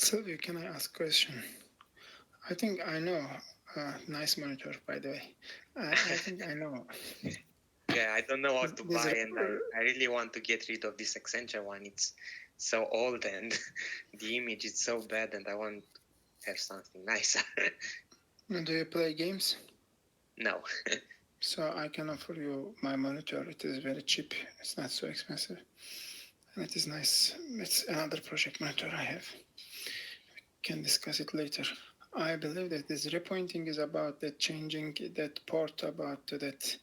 Sylvia, can I ask a question? I think I know. Nice monitor, by the way. I think I know. Yeah, I don't know what to buy, and I really want to get rid of this Accenture one. It's so old, and the image is so bad, and I want to have something nicer. Do you play games? No. So I can offer you my monitor. It is very cheap. It's not so expensive. And it is nice. It's another project monitor I have. We can discuss it later. I believe that this repointing is about that changing that port about that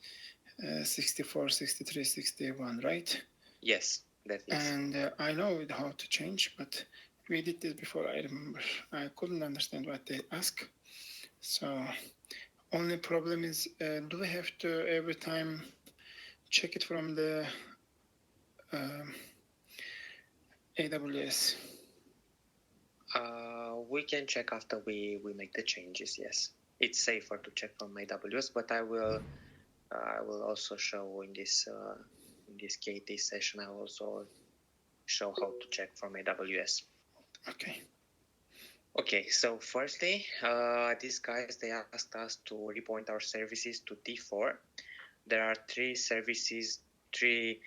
64, 63, 61, right? Yes, that is. And I know how to change, but we did this before, I remember. I couldn't understand what they ask. So only problem is, do we have to every time check it from the AWS? We can check after we make the changes, yes. It's safer to check from AWS, but I will also show in this KT session, I will also show how to check from AWS. Okay. Okay, so firstly, these guys, they asked us to repoint our services to T4. There are three services, three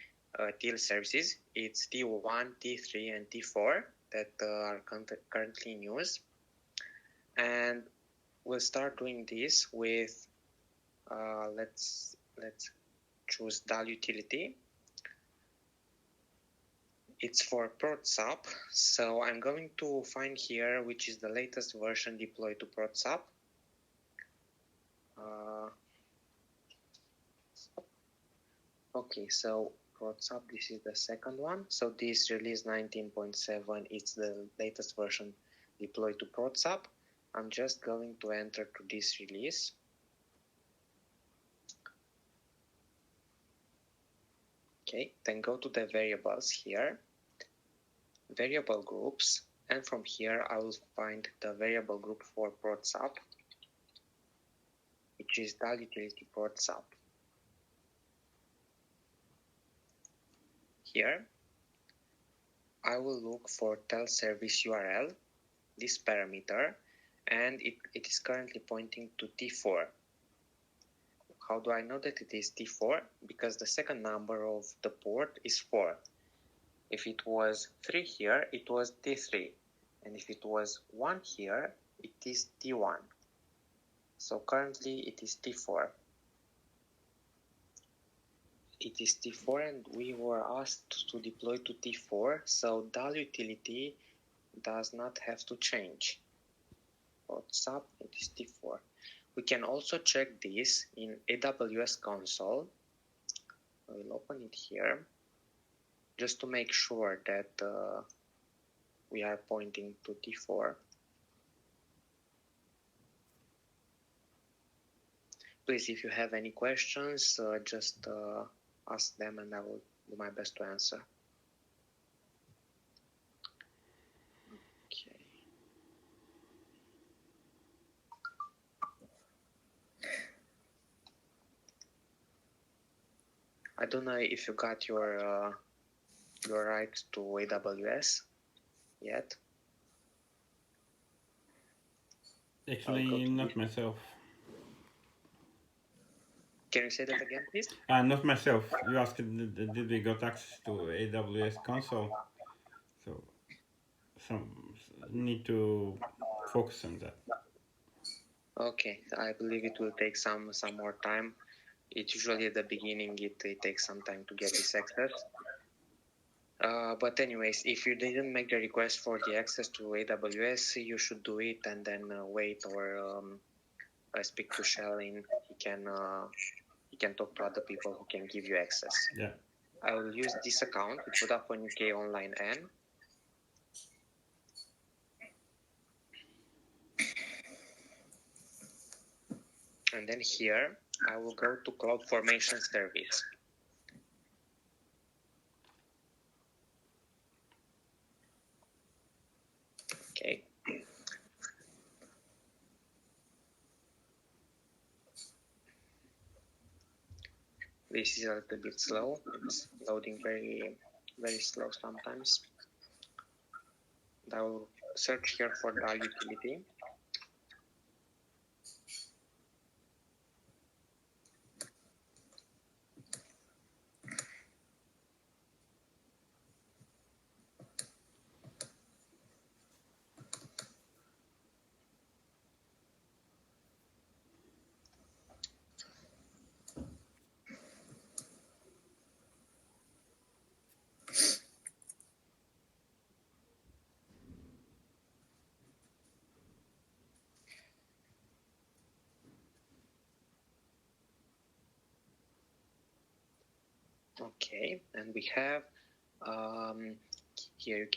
till services. It's T1, T3, and T4 that are currently in use. And we'll start doing this with, let's choose DAL utility. It's for ProdSub, so I'm going to find here which is the latest version deployed to ProdSub. Okay, so ProdSub, this is the second one. So this release 19.7, it's the latest version deployed to ProdSub. I'm just going to enter to this release. Okay, then go to the variables here, variable groups, and from here I will find the variable group for ProdSub, which is DAL utility ProdSub. Here, I will look for tel service URL, this parameter, and it is currently pointing to T4. How do I know that it is T4? Because the second number of the port is 4. If it was 3 here, it was T3. And if it was 1 here, it is T1. So currently it is T4. It is T4 and we were asked to deploy to T4, so DAL utility does not have to change. ProdSub, it is T4. We can also check this in AWS console. I will open it here just to make sure that we are pointing to T4. Please, if you have any questions, just ask them and I will do my best to answer. Okay. I don't know if you got your right to AWS yet. Actually, not myself. Can you say that again, please? Not myself. You asked, did we got access to AWS console? So, need to focus on that. Okay, I believe it will take some more time. It usually at the beginning it takes some time to get this access. But anyways, if you didn't make the request for the access to AWS, you should do it and then wait or speak to Shelin. He can talk to other people who can give you access. Yeah. I will use this account with Vodafone UK Online N. And then here, I will go to CloudFormation service. Okay. This is a little bit slow. It's loading very, very slow sometimes. I will search here for the utility. Okay, and we have here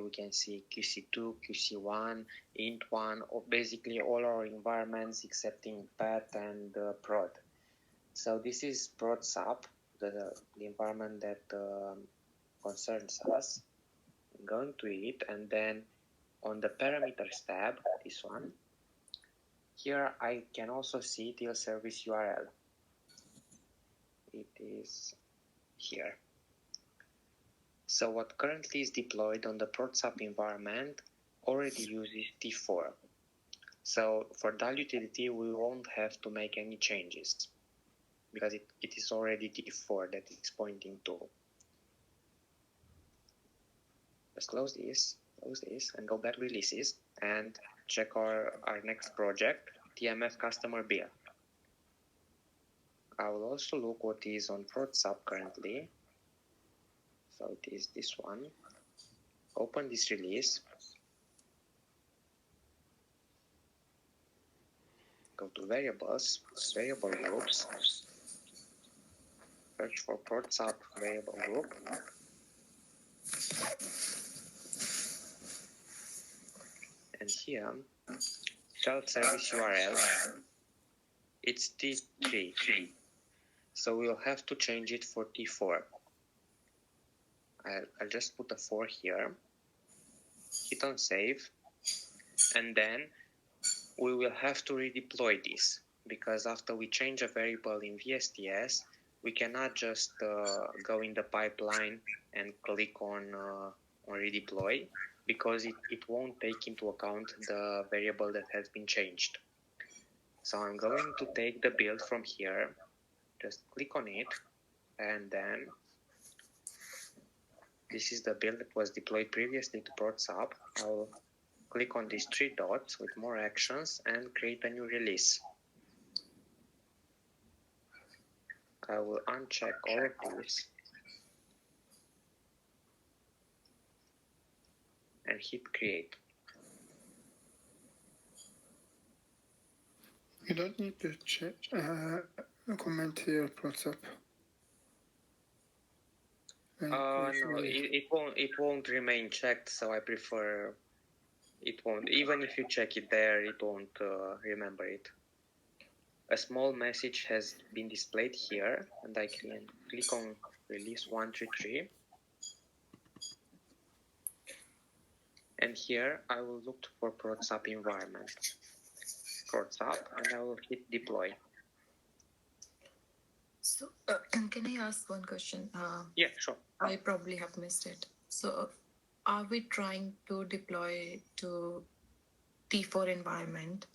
we can see QC2, QC1, int1, or basically all our environments excepting path and prod. So this is prod sub, the environment that concerns us. I'm going to it, and then on the parameters tab, this one, here I can also see till service URL. It is here. So what currently is deployed on the prod sub environment already uses T4. So for DAL utility, we won't have to make any changes because it is already T4 that it's pointing to. Let's close this, and go back releases and check our next project, TMF customer bill. I will also look what is on prod sub currently. So it is this one. Open this release. Go to variables, variable groups. Search for prod sub variable group. And here, shell service URL, it's T3. So we'll have to change it for T4. I'll just put a 4 here, hit on save, and then we will have to redeploy this, because after we change a variable in VSTS, we cannot just go in the pipeline and click on redeploy, because it won't take into account the variable that has been changed. So I'm going to take the build from here, just click on it, and then this is the build that was deployed previously to prod sub. I'll click on these 3 dots with more actions and create a new release. I will uncheck all of these and hit create. You don't need to check, comment here, prod sub. No, it won't remain checked, so I prefer it won't. Even if you check it there, it won't remember it. A small message has been displayed here, and I can click on release 133. And here I will look for prod sub environment. Prod sub, and I will hit deploy. So, can I ask one question? Yeah, sure. I probably have missed it. So, are we trying to deploy to T4 environment,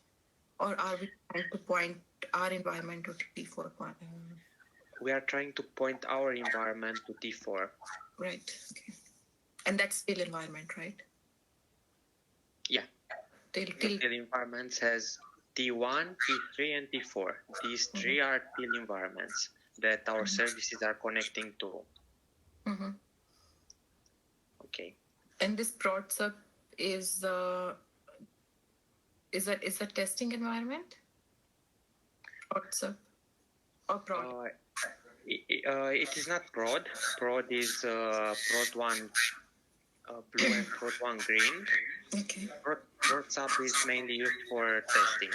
or are we trying to point our environment to T4? We are trying to point our environment to T4. Right. Okay. And that's still environment, right? Yeah. Till environments has T1, T3, and T4. These 3 are till environments that our services are connecting to. Okay. And this prod sub is a testing environment? Prod sub or prod? It is not prod. Prod is prod 1 blue and prod 1 green. Okay. Prod sub is mainly used for testing.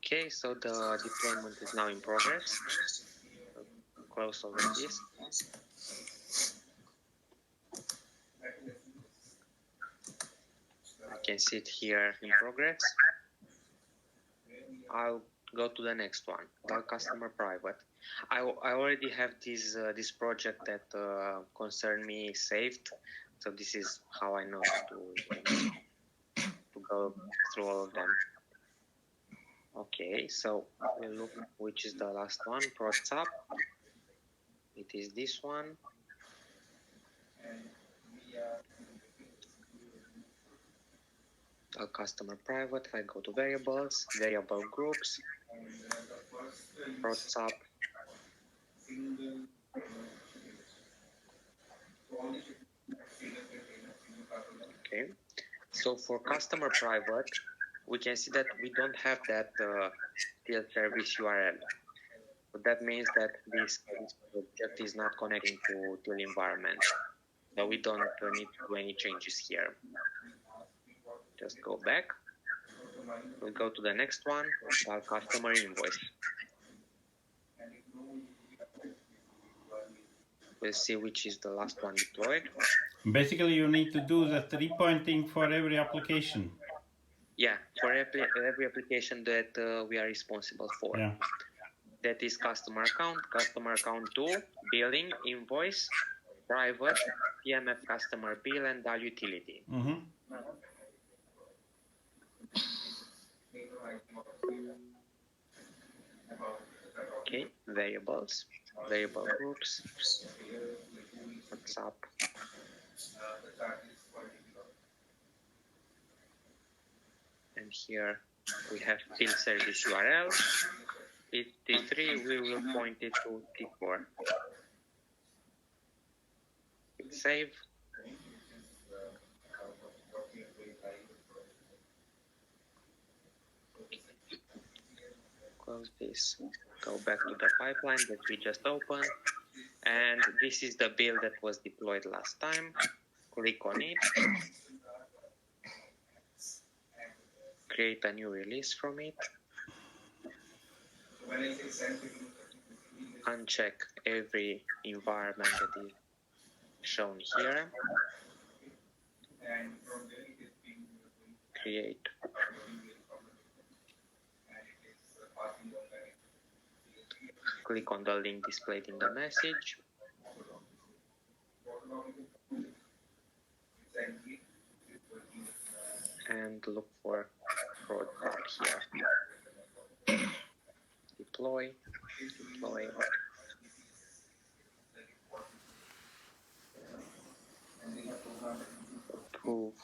Okay, so the deployment is now in progress. Close all of this. I can see it here in progress. I'll go to the next one, the customer private. I already have this project that concern me saved, so this is how I know to go through all of them. Okay, so we'll look which is the last one, ProdSub. It is this one. A customer private. I go to variables, variable groups, ProdSub. Okay, so for customer private, we can see that we don't have that till service URL. So that means that this project is not connecting to till environment. So we don't need to do any changes here. Just go back. We'll go to the next one, our customer invoice. We'll see which is the last one deployed. Basically, you need to do that repointing for every application. Yeah, for every application that we are responsible for. Yeah. That is customer account 2, billing, invoice, private, PMF customer bill, and our utility. Mm-hmm. Okay, variables, variable groups, WhatsApp. And here we have till service URL. It's T3, we will point it to T4. Hit save. Close this. Go back to the pipeline that we just opened. And this is the bill that was deployed last time. Click on it. Create a new release from it. Uncheck every environment that is shown here. Create. Click on the link displayed in the message. And look for ProdSub here. Deploy. Approve.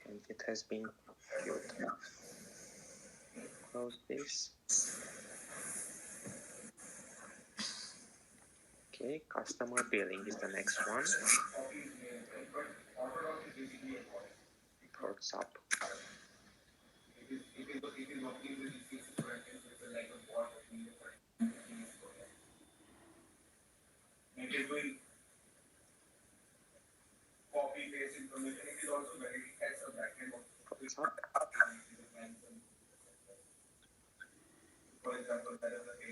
And it has been queued. Close this. Okay, customer billing is the next one. ProdSub. ProdSub.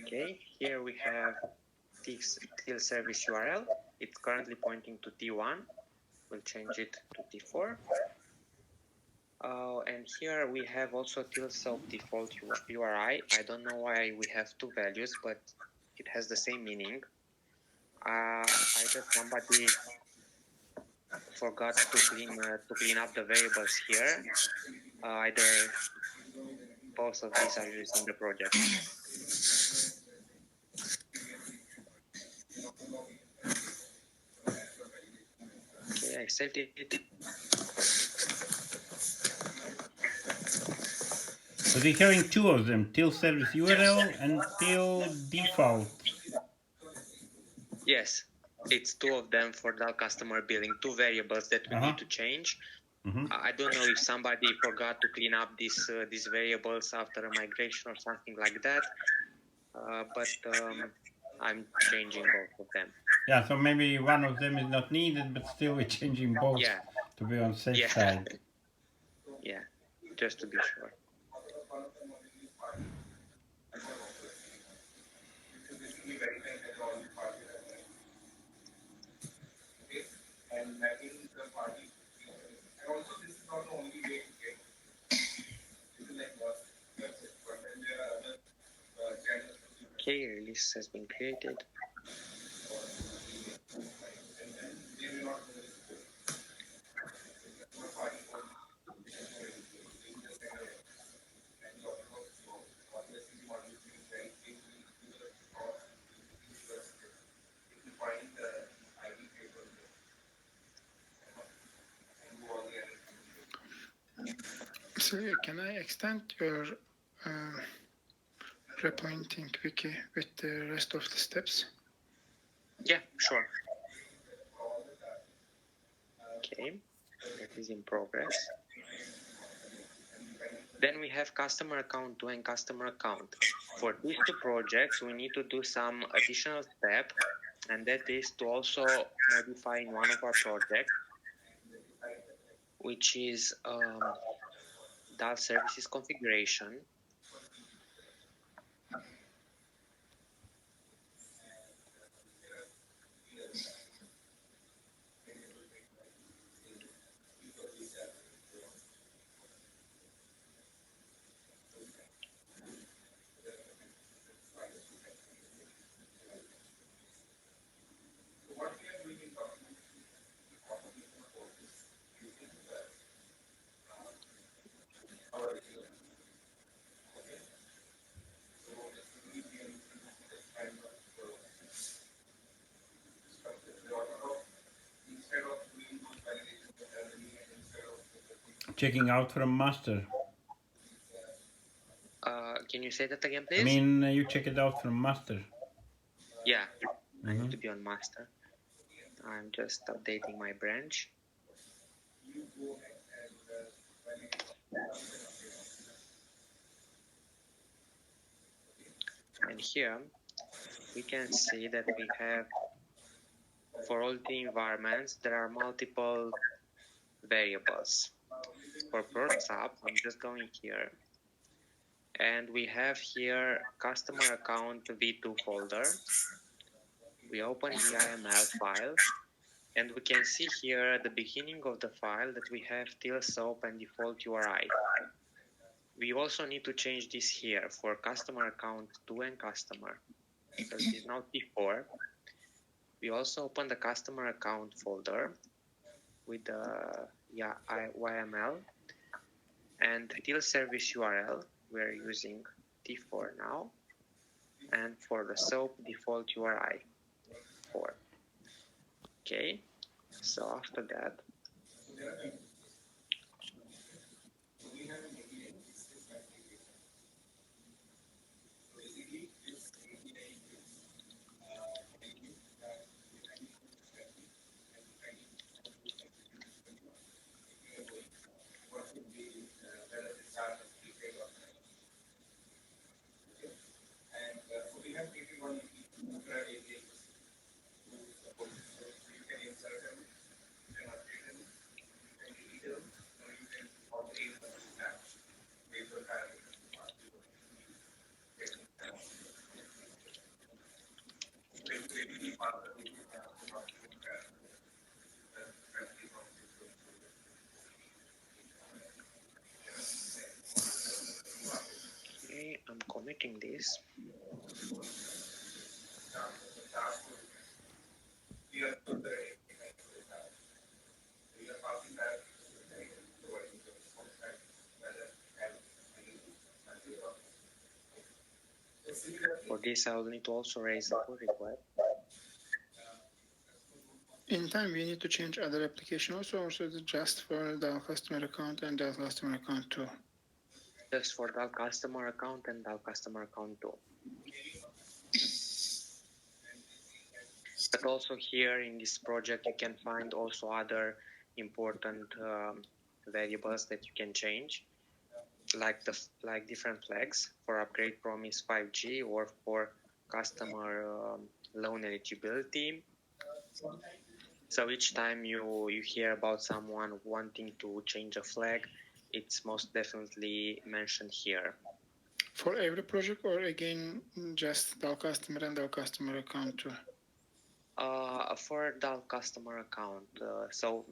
Okay, here we have this till service URL. It's currently pointing to T1. We'll change it to T4. And here we have also till soap default URI. I don't know why we have two values, but it has the same meaning. Either somebody forgot to clean up the variables here. Either both of these are used in the project. Okay, I saved it. So we're having two of them, till service URL and till default. Yes, it's two of them for the customer billing, two variables that we need to change. Mm-hmm. I don't know if somebody forgot to clean up these variables after a migration or something like that, but I'm changing both of them. Yeah, so maybe one of them is not needed, but still we're changing both to be on safe side. Yeah, just to be sure. Okay, release has been created. So can I extend your repointing wiki with the rest of the steps? Yeah, sure. Okay, that is in progress. Then we have customer account 2 and customer account. For these two projects, we need to do some additional step, and that is to also modify in one of our projects, which is DAL services configuration. Checking out from master. Can you say that again, please? I mean, you check it out from master. Yeah, I need to be on master. I'm just updating my branch. And here we can see that we have, for all the environments, there are multiple variables. For ProSub, I'm just going here, and we have here customer account V2 folder. We open the IML file, and we can see here at the beginning of the file that we have till SOAP and default URI. We also need to change this here for customer account 2 and customer. So it is now T4. We also open the customer account folder with the YML, and till service URL we're using T4 now, and for the SOAP default URI 4. Okay, so after that I'm committing this. For this, I will need to also raise a pull request. In time, we need to change other application also, or is it just for the customer account and the customer account too? Just for DAL customer account and DAL customer account too. But also here in this project, you can find also other important variables that you can change, like different flags for upgrade promise 5G or for customer loan eligibility. So each time you hear about someone wanting to change a flag, it's most definitely mentioned here. For every project, or again just DAL customer and DAL customer account too? For dull customer account, so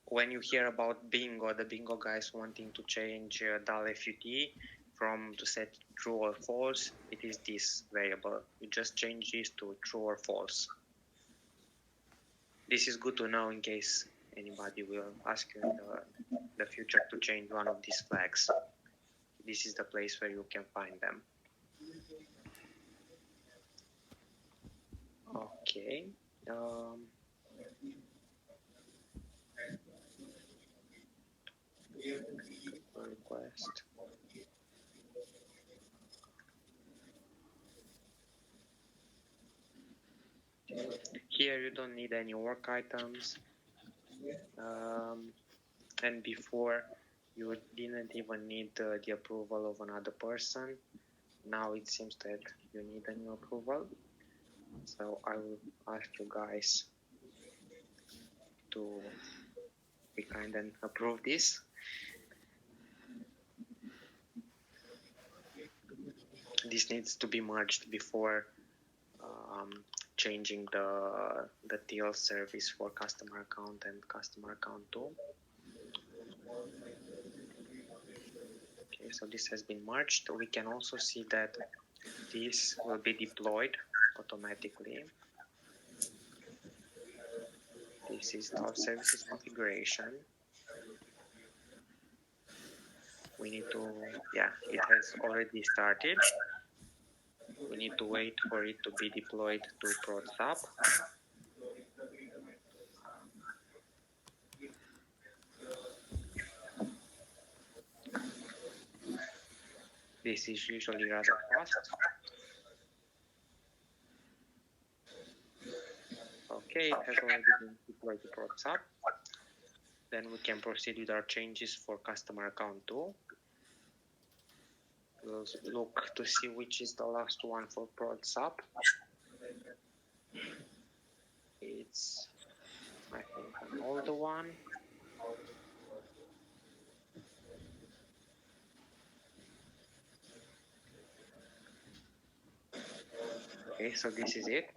when you hear about bingo, the bingo guys wanting to change dull FUT from to set true or false, it is this variable. You just change this to true or false. This is good to know in case anybody will ask you in the future to change one of these flags. This is the place where you can find them. Okay. Request. Here you don't need any work items. And before you didn't even need the approval of another person. Now it seems that you need a new approval. So I will ask you guys to be kind and approve this. This needs to be merged before changing the TL service for customer account and customer account 2. Okay, so this has been merged. We can also see that this will be deployed automatically. This is our services configuration. We need to, yeah, it has already started. We need to wait for it to be deployed to prod sub. This is usually rather fast. Okay, it has already been deployed to prod sub. Then we can proceed with our changes for customer account 2. We'll look to see which is the last one for prod sub. It's, I think, an older one. Okay, so this is it.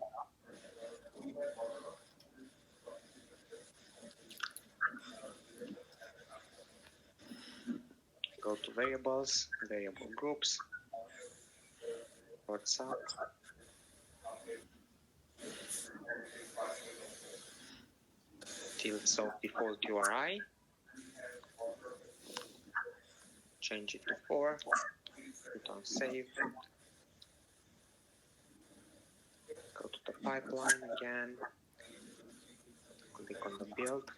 Go to variables, variable groups, prod sub. Till so default URI. Change it to 4. Hit on save. Go to the pipeline again. Click on the build.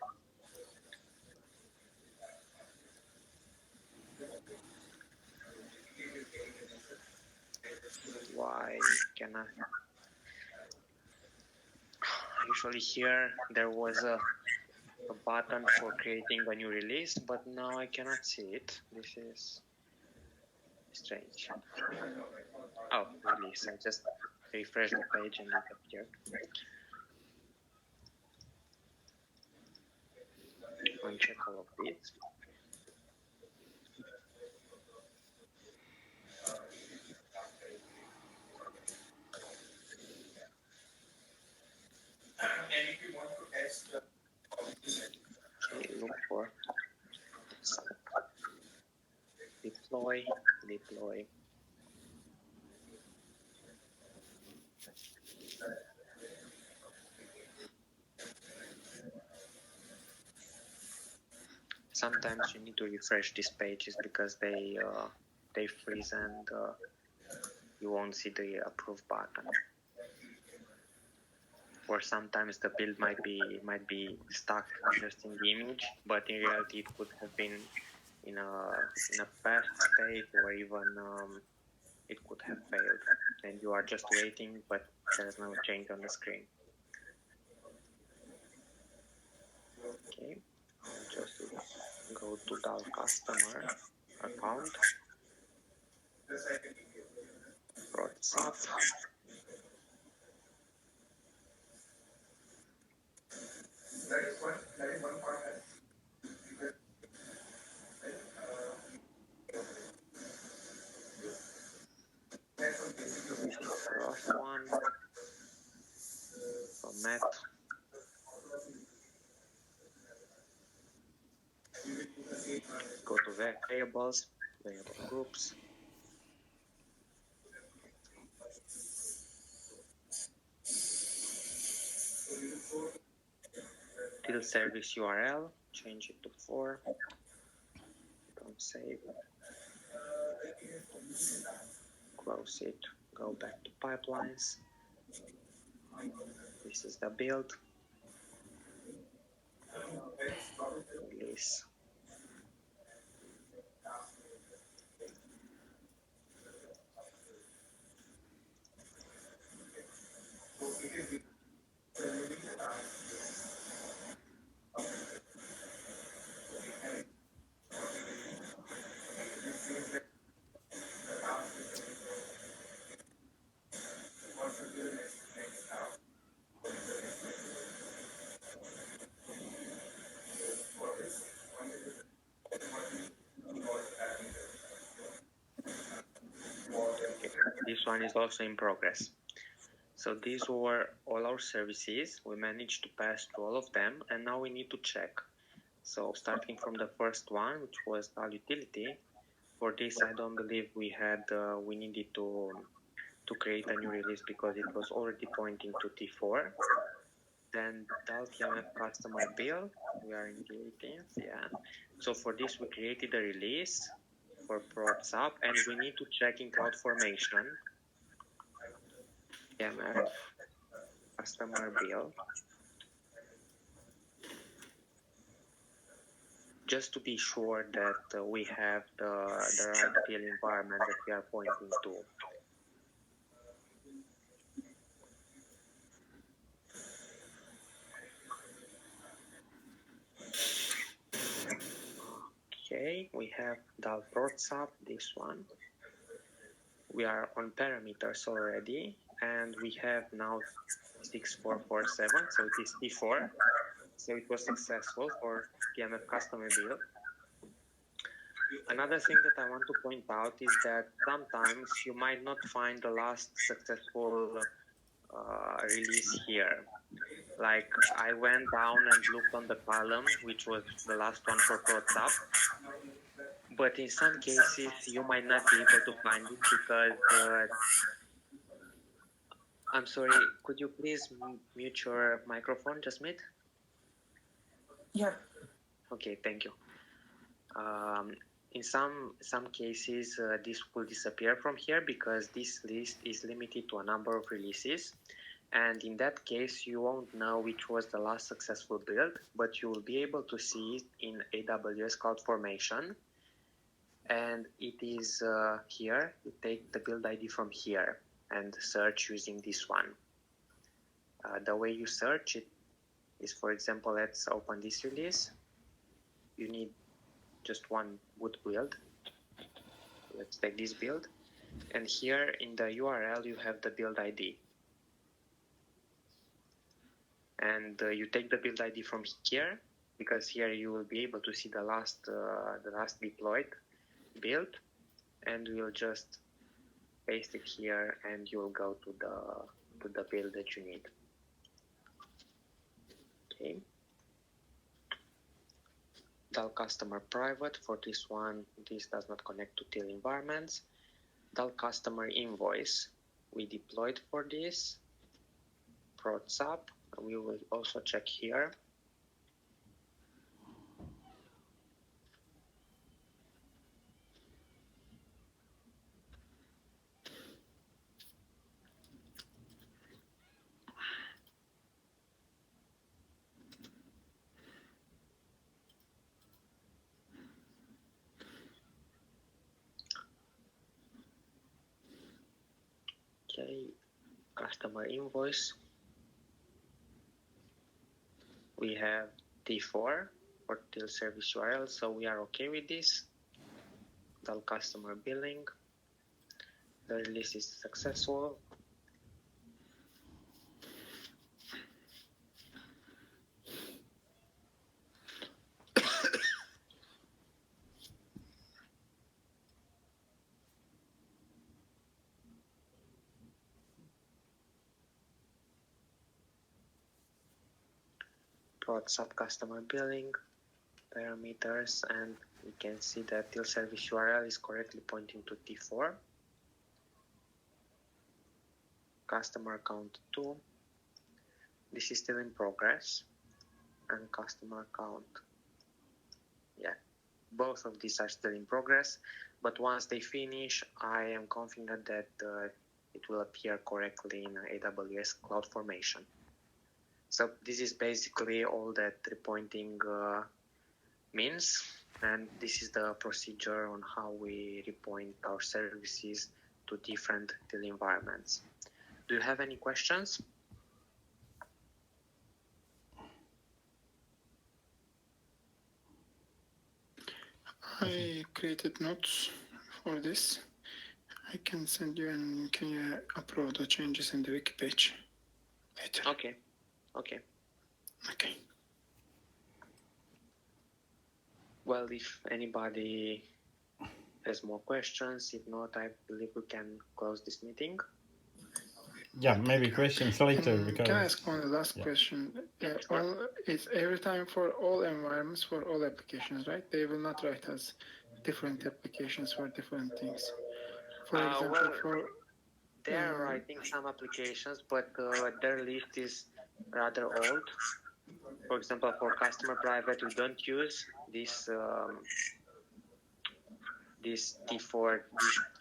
Why can I? Usually here there was a button for creating a new release, but now I cannot see it. This is strange. Oh, release. I just refreshed the page and it appeared. Uncheck all of this. Okay, look for deploy. Sometimes you need to refresh these pages because they freeze and you won't see the approve button. Or sometimes the build might be stuck just in the image, but in reality it could have been in a past state, or even it could have failed, and you are just waiting, but there's no change on the screen. Okay, I'll just go to dull customer account, prod sub. This is the last one. So format. Go to variables, variable groups. Till service URL, change it to 4. Don't save. Close it, go back to pipelines. This is the build. Release. Okay. This one is also in progress. So these were all our services. We managed to pass through all of them, and now we need to check. So starting from the first one, which was DAL utility, for this I don't believe we needed to create a new release because it was already pointing to T4. Then DAL TMF customer build, we are in the 18th, yeah. So for this we created a release for prods up, and we need to check in CloudFormation TMF customer build, just to be sure that we have the right field environment that we are pointing to. Okay, we have DAL prods up, this one. We are on parameters already, and we have now 6447, so it is T4. So it was successful for TMF customer build. Another thing that I want to point out is that sometimes you might not find the last successful release here. Like I went down and looked on the column, which was the last one for ProdSub. But in some cases, you might not be able to find it because I'm sorry, could you please mute your microphone, Jasmeet? Yeah. Okay, thank you. In some cases, this will disappear from here because this list is limited to a number of releases. And in that case, you won't know which was the last successful build, but you will be able to see it in AWS CloudFormation. And it is here. You take the build ID from here and search using this one. The way you search it is, for example, let's open this release. You need just one good build. Let's take this build. And here in the URL, you have the build ID. And you take the build ID from here, because here you will be able to see the last deployed build, and we'll just paste it here, and you'll go to the build that you need. Okay. DAL customer private, for this one, this does not connect to TIL environments. DAL customer invoice, we deployed for this. Prods up, we will also check here. Okay, customer invoice. We have T4 for TIL service URL, so we are okay with this. DAL customer billing. The release is successful. prod sub customer billing parameters, and we can see that till service URL is correctly pointing to T4. Customer account 2. This is still in progress. And customer account. Yeah, both of these are still in progress. But once they finish, I am confident that it will appear correctly in AWS CloudFormation. So this is basically all that repointing means, and this is the procedure on how we repoint our services to different till environments. Do you have any questions? I created notes for this. I can send you, and can you upload the changes in the wiki page later? Okay. Okay. Okay. Well, if anybody has more questions, if not, I believe we can close this meeting. Yeah, maybe questions later. Can I Because ask one last yeah. question? It's every time for all environments, for all applications, right? They will not write us different applications for different things. For example, well, they are writing some applications, but their list is rather old. For example, for customer private, we don't use this T4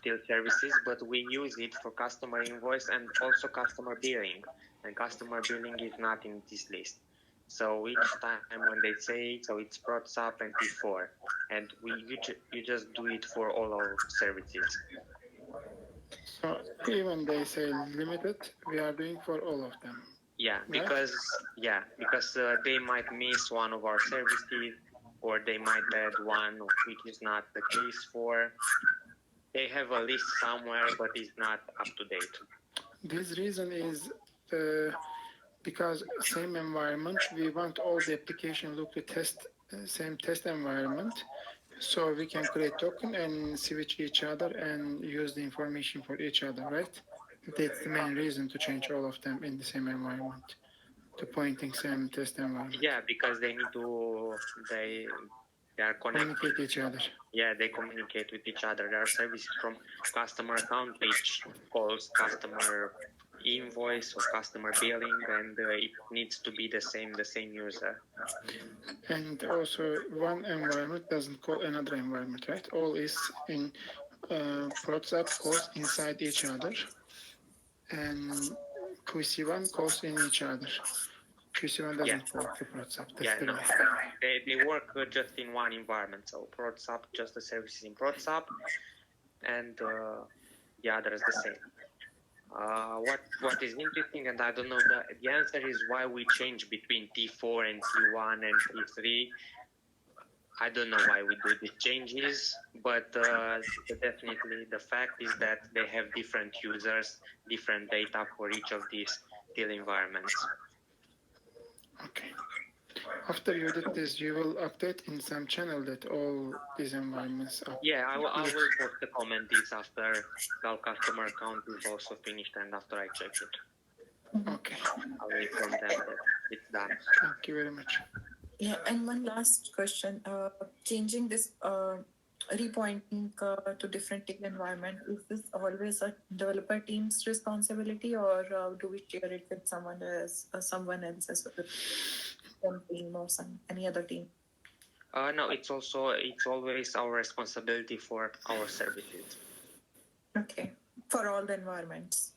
till services, but we use it for customer invoice and also customer billing. And customer billing is not in this list. So each time when they say, so it's prod sub and T4, and you just do it for all our services. So even they say limited, we are doing for all of them. Yeah, right? because they might miss one of our services, or they might add one which is not the case for. They have a list somewhere, but it's not up to date. This reason is because same environment, we want all the application look to test same test environment, so we can create token and switch each other and use the information for each other, right? That's the main reason to change all of them in the same environment, to pointing same test environment. Yeah, because they need to they are connected. Communicate each other. Yeah, they communicate with each other. There are services from customer account which calls customer invoice or customer billing, and it needs to be the same user. And also one environment doesn't call another environment, right? All is in WhatsApp calls inside each other, and QC1 calls in each other. QC1 doesn't call to WhatsApp. That's the no. way. They work just in one environment. So WhatsApp, just the services in WhatsApp, and the other is the same. What is interesting, and I don't know, the answer is why we change between T4 and T1 and T3. I don't know why we do these changes, but definitely the fact is that they have different users, different data for each of these till environments. Okay. After you did this, you will update in some channel that all these environments are. Yeah, I will post the comment this after our customer account is also finished and after I check it. Okay. I will inform them that it's done. Thank you very much. Yeah, and one last question. Changing this repointing to different team environment, is this always a developer team's responsibility, or do we share it with someone else as one team or any other team? No, it's always our responsibility for our services. Okay, for all the environments.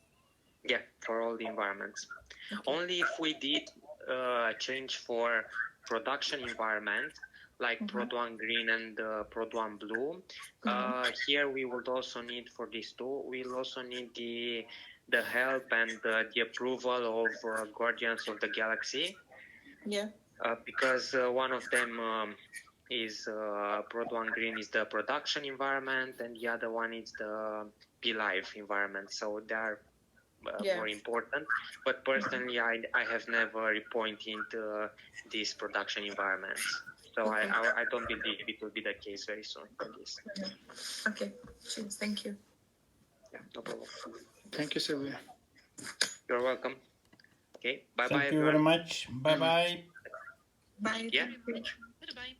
Yeah, for all the environments. Okay. Only if we did change for production environment, like Prod1 Green and Prod1 Blue. Here we would also need, for these two, we'll also need the help and the approval of Guardians of the Galaxy. Yeah. Because one of them is Prod1 Green is the production environment, and the other one is the P-Live environment. So they are more important. But personally, I have never repointed these production environments. So I don't believe it will be the case very soon for this. Okay, cheers. Thank you. Yeah, no problem. Thank you, Sylvia. You're welcome. Okay, bye-bye. Thank you very much. Bye-bye. Bye. Yeah. Thank you. Goodbye.